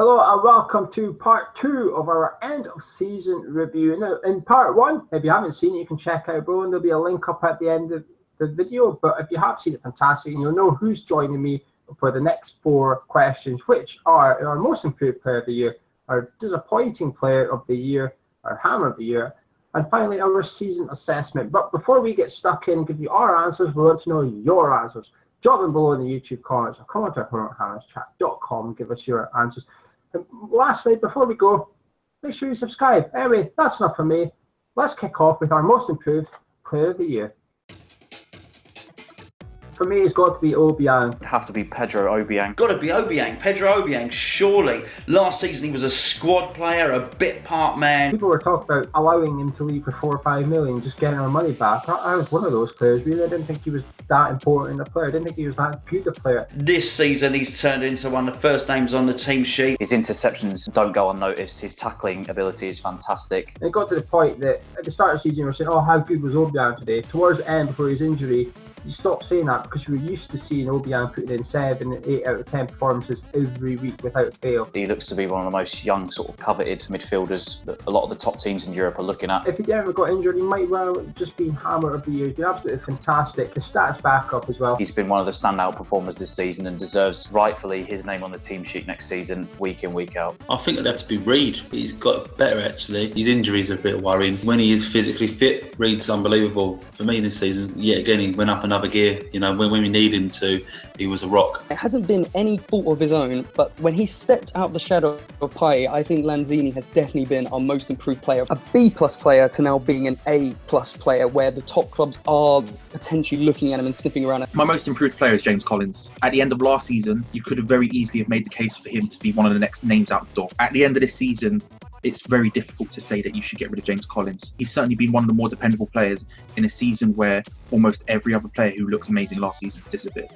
Hello and welcome to part 2 of our end of season review. Now, in part 1, if you haven't seen it, you can check out below and there'll be a link up at the end of the video. But if you have seen it, fantastic, and you'll know who's joining me for the next 4 questions, which are our most improved player of the year, our disappointing player of the year, our hammer of the year, and finally our season assessment. But before we get stuck in and give you our answers, we want to know your answers. Drop them below in the YouTube comments or come on to hammerchat.com and give us your answers. And lastly, before we go, make sure you subscribe. Anyway, that's enough for me. Let's kick off with our most improved player of the year. For me, it's got to be Obiang. It'd have to be Pedro Obiang. Got to be Obiang, Pedro Obiang, surely. Last season he was a squad player, a bit part man. People were talking about allowing him to leave for 4 or 5 million, just getting our money back. I was one of those players, really. I didn't think he was that important a player. I didn't think he was that good a player. This season he's turned into one of the first names on the team sheet. His interceptions don't go unnoticed. His tackling ability is fantastic. And it got to the point that at the start of the season we were saying, oh, how good was Obiang today? Towards the end, before his injury, you stopped saying that because you were used to seeing Obiang putting in 7 and 8 out of 10 performances every week without fail. He looks to be one of the most young, sort of coveted midfielders that a lot of the top teams in Europe are looking at. If he ever got injured, he might well just be hammer of the year. He's been absolutely fantastic. His stats back up as well. He's been one of the standout performers this season and deserves rightfully his name on the team sheet next season, week in, week out. I think it'd have to be Reed. He's got better actually. His injuries are a bit worrying. When he is physically fit, Reed's unbelievable. For me this season, yet again, he went up another gear. You know, when we need him to, he was a rock. It hasn't been any fault of his own, but when he stepped out the shadow of Pai, I think Lanzini has definitely been our most improved player. A B-plus player to now being an A-plus player, where the top clubs are potentially looking at him and sniffing around. My most improved player is James Collins. At the end of last season, you could have very easily have made the case for him to be one of the next names out the door. At the end of this season, it's very difficult to say that you should get rid of James Collins. He's certainly been one of the more dependable players in a season where almost every other player who looked amazing last season has disappeared.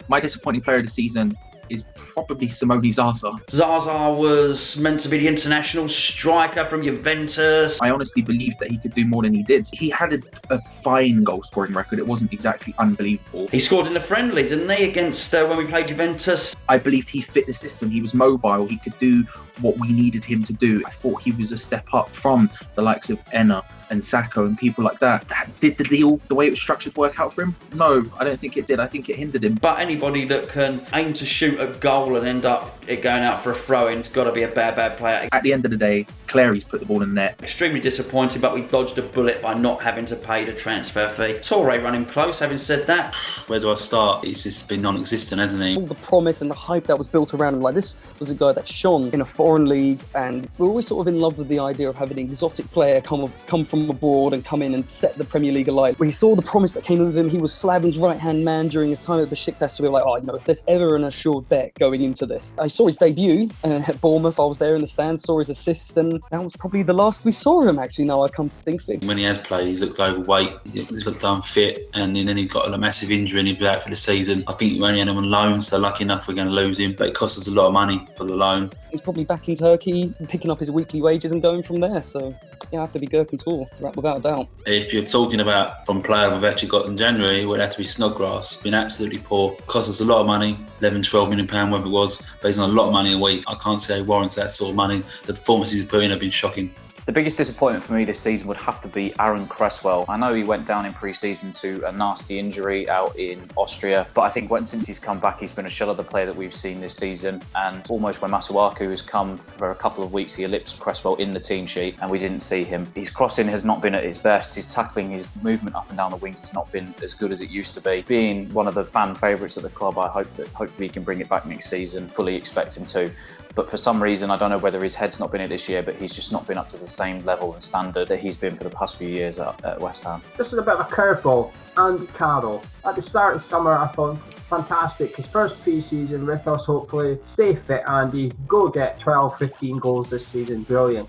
My disappointing player of the season is probably Simone Zaza. Zaza was meant to be the international striker from Juventus. I honestly believed that he could do more than he did. He had a fine goal scoring record. It wasn't exactly unbelievable. He scored in the friendly, didn't he, against when we played Juventus? I believed he fit the system. He was mobile. He could do what we needed him to do. I thought he was a step up from the likes of Enna and Sacco and people like that. Did the deal, the way it was structured, work out for him? No, I don't think it did. I think it hindered him. But anybody that can aim to shoot a goal and end up it going out for a throw-in has got to be a bad player. At the end of the day, Clary's put the ball in the net. Extremely disappointed, but we dodged a bullet by not having to pay the transfer fee. Torre running close, having said that. Where do I start? He's just been non-existent, hasn't he? All the promise and the hype that was built around him, like this was a guy that shone in a foreign league, and we're always sort of in love with the idea of having an exotic player come from abroad and come in and set the Premier League alight. We saw the promise that came with him. He was Slavin's right-hand man during his time at Besiktas, so we were like, oh, you know, if there's ever an assured bet going into this. I saw his debut at Bournemouth. I was there in the stands, saw his assist, and that was probably the last we saw of him, actually, now I come to think of it. When he has played, he's looked overweight, he's looked unfit, and then he got a massive injury and he'll be out for the season. I think we only had him on loan, so lucky enough we're going to lose him, but it cost us a lot of money for the loan. He's probably back in Turkey, picking up his weekly wages and going from there, so yeah, I have to be Gherkin Tour, without a doubt. If you're talking about from player we've actually got in January, it would have to be Snodgrass. Been absolutely poor. Cost us a lot of money, 11, 12 million pound, whatever it was, but he's on a lot of money a week. I can't say he warrants that sort of money. The performances he's put in have been shocking. The biggest disappointment for me this season would have to be Aaron Cresswell. I know he went down in pre-season to a nasty injury out in Austria, but I think since he's come back, he's been a shell of the player that we've seen this season. And almost when Masuaku has come for a couple of weeks, he ellipsed Cresswell in the team sheet, and we didn't see him. His crossing has not been at his best. His tackling, his movement up and down the wings has not been as good as it used to be. Being one of the fan favourites at the club, I hope that hopefully he can bring it back next season. Fully expect him to. But for some reason, I don't know whether his head's not been it this year, but he's just not been up to the same level and standard that he's been for the past few years at West Ham. This is a bit of a curveball. Andy Carroll. At the start of summer, I thought, fantastic. His first pre-season with us, hopefully. Stay fit, Andy. Go get 12, 15 goals this season. Brilliant.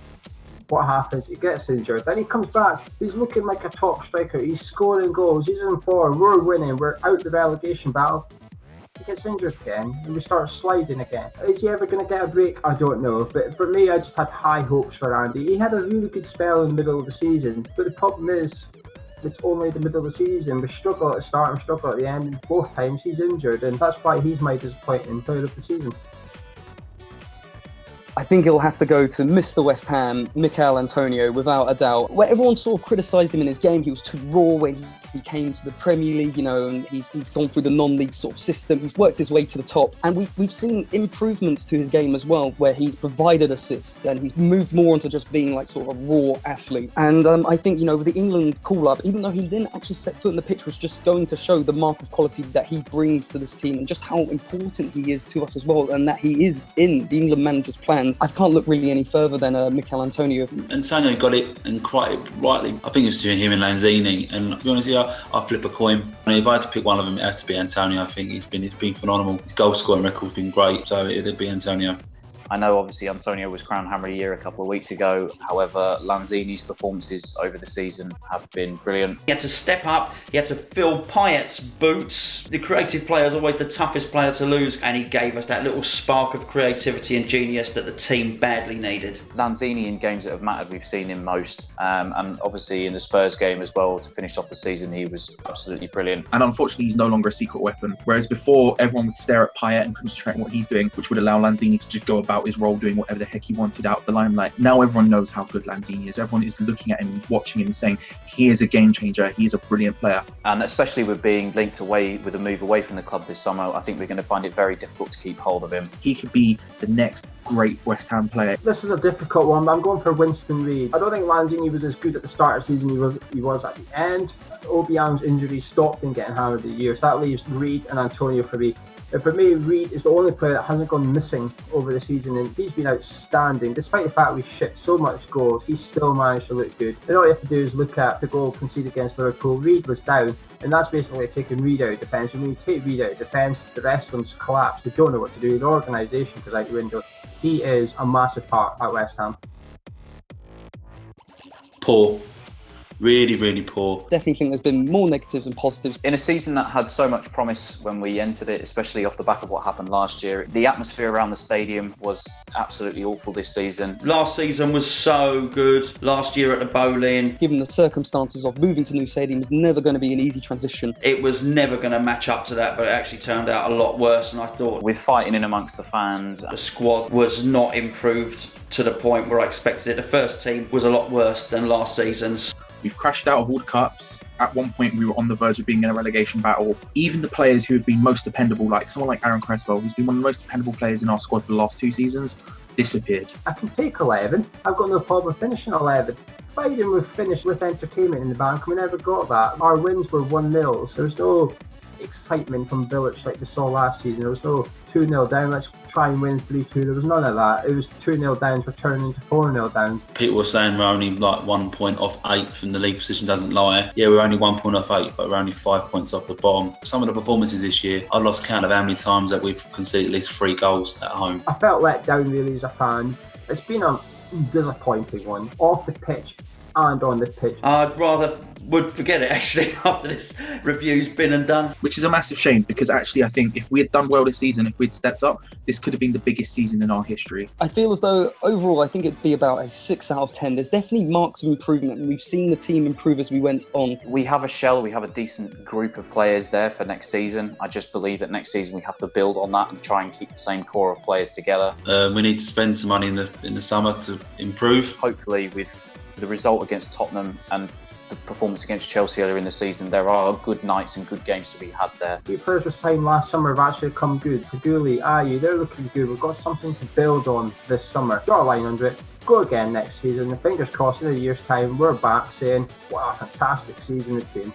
What happens? He gets injured. Then he comes back. He's looking like a top striker. He's scoring goals. He's in form. We're winning. We're out the relegation battle. He gets injured again and we start sliding again. Is he ever going to get a break? I don't know. But for me, I just had high hopes for Andy. He had a really good spell in the middle of the season. But the problem is, it's only the middle of the season. We struggle at the start and struggle at the end. And both times he's injured. And that's why he's my disappointing player of the season. I think it'll have to go to Mr. West Ham, Mikel Antonio, without a doubt. Where everyone sort of criticised him in his game, he was too raw when he came to the Premier League, you know, and he's gone through the non-league sort of system. He's worked his way to the top, and we've seen improvements to his game as well, where he's provided assists and he's moved more into just being like sort of a raw athlete. And I think, you know, with the England call-up, even though he didn't actually set foot in the pitch, was just going to show the mark of quality that he brings to this team and just how important he is to us as well, and that he is in the England manager's plans. I can't look really any further than Mikel Antonio. Antonio got it, and quite rightly. I think it was him and Lanzini, and to be honest, I flip a coin. I mean, if I had to pick one of them, it had to be Antonio. I think he's been phenomenal. His goal scoring record's been great, so it'd be Antonio. I know obviously Antonio was crowned Hammer of the Year a couple of weeks ago. However, Lanzini's performances over the season have been brilliant. He had to step up, he had to fill Payet's boots. The creative player is always the toughest player to lose, and he gave us that little spark of creativity and genius that the team badly needed. Lanzini, in games that have mattered, we've seen him most. And obviously in the Spurs game as well, to finish off the season, he was absolutely brilliant. And unfortunately, he's no longer a secret weapon. Whereas before, everyone would stare at Payet and concentrate on what he's doing, which would allow Lanzini to just go about his role doing whatever the heck he wanted out of the limelight. Now everyone knows how good Lanzini is. Everyone is looking at him, watching him, saying he is a game changer, he is a brilliant player. And especially with being linked away with a move away from the club this summer, I think we're going to find it very difficult to keep hold of him. He could be the next great West Ham player. This is a difficult one, but I'm going for Winston Reid. I don't think Lanzini was as good at the start of the season he was at the end. Obiang's injury stopped him getting Hammer of the Year, so that leaves Reid and Antonio for me. And for me, Reid is the only player that hasn't gone missing over the season, and he's been outstanding. Despite the fact we shipped so much goals, he still managed to look good. And all you have to do is look at the goal conceded against Liverpool. Reid was down, and that's basically taking Reid out of defence. And when you take Reid out of defence, the rest of them collapse. They don't know what to do. The organisation goes out the window. He is a massive part at West Ham. Poor. Really, really poor. Definitely think there's been more negatives than positives. In a season that had so much promise when we entered it, especially off the back of what happened last year, the atmosphere around the stadium was absolutely awful this season. Last season was so good. Last year at the Bowling, Given the circumstances of moving to new stadium, is never going to be an easy transition. it was never going to match up to that, but it actually turned out a lot worse than I thought. With fighting in amongst the fans, The squad was not improved to the point where I expected it. The first team was a lot worse than last season's. We've crashed out of all the cups. At one point, we were on the verge of being in a relegation battle. Even the players who have been most dependable, like someone like Aaron Cresswell, who's been one of the most dependable players in our squad for the last 2 seasons, disappeared. I can take 11. I've got no problem finishing 11. Providing we've finished with entertainment in the bank, we never got that. Our wins were 1-0, so there was no excitement from Village like we saw last season. There was no 2-0 down, let's try and win 3-2. There was none of that. It was 2-0 downs, we're turning into 4-0 downs. People were saying we're only like 1 point off 8th and the league position doesn't lie. Yeah, we're only 1 point off 8th, but we're only 5 points off the bottom. Some of the performances this year, I lost count of how many times that we've conceded at least 3 goals at home. I felt let down really as a fan. It's been a disappointing one, off the pitch and on the pitch. I'd rather would forget it actually after this review's been and done. Which is a massive shame, because actually I think if we had done well this season, if we'd stepped up, this could have been the biggest season in our history. I feel as though overall I think it'd be about a 6 out of 10. There's definitely marks of improvement, and we've seen the team improve as we went on. we have a shell, we have a decent group of players there for next season. I just believe that next season we have to build on that and try and keep the same core of players together. We need to spend some money in the summer to improve. Hopefully with the result against Tottenham and the performance against Chelsea earlier in the season, there are good nights and good games to be had there. The players we signed last summer have actually come good. Faguli, Ayew, they're looking good. We've got something to build on this summer. Draw a line under it. Go again next season. And fingers crossed in a year's time, we're back saying, what a fantastic season it's been.